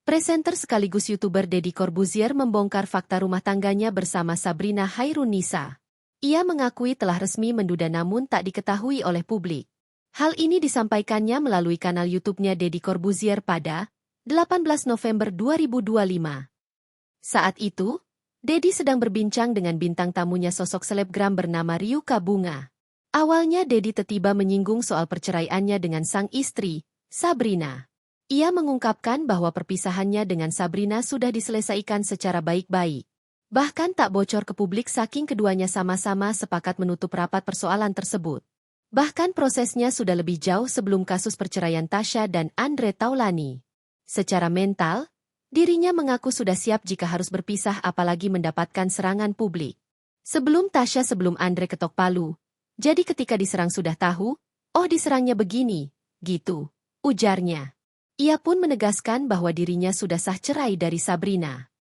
Presenter sekaligus YouTuber Deddy Corbuzier membongkar fakta rumah tangganya bersama Sabrina Hairunisa. Ia mengakui telah resmi menduda namun tak diketahui oleh publik. Hal ini disampaikannya melalui kanal YouTube-nya Deddy Corbuzier pada 18 November 2025. Saat itu, Deddy sedang berbincang dengan bintang tamunya sosok selebgram bernama Ryuka Bunga. Awalnya Deddy tiba-tiba menyinggung soal perceraiannya dengan sang istri, Sabrina. Ia mengungkapkan bahwa perpisahannya dengan Sabrina sudah diselesaikan secara baik-baik. Bahkan tak bocor ke publik saking keduanya sama-sama sepakat menutup rapat persoalan tersebut. Bahkan prosesnya sudah lebih jauh sebelum kasus perceraian Tasya dan Andre Taulani. Secara mental, dirinya mengaku sudah siap jika harus berpisah apalagi mendapatkan serangan publik. Sebelum Andre ketok palu. Jadi ketika diserang sudah tahu, oh diserangnya begini, gitu, ujarnya. Ia pun menegaskan bahwa dirinya sudah sah cerai dari Sabrina.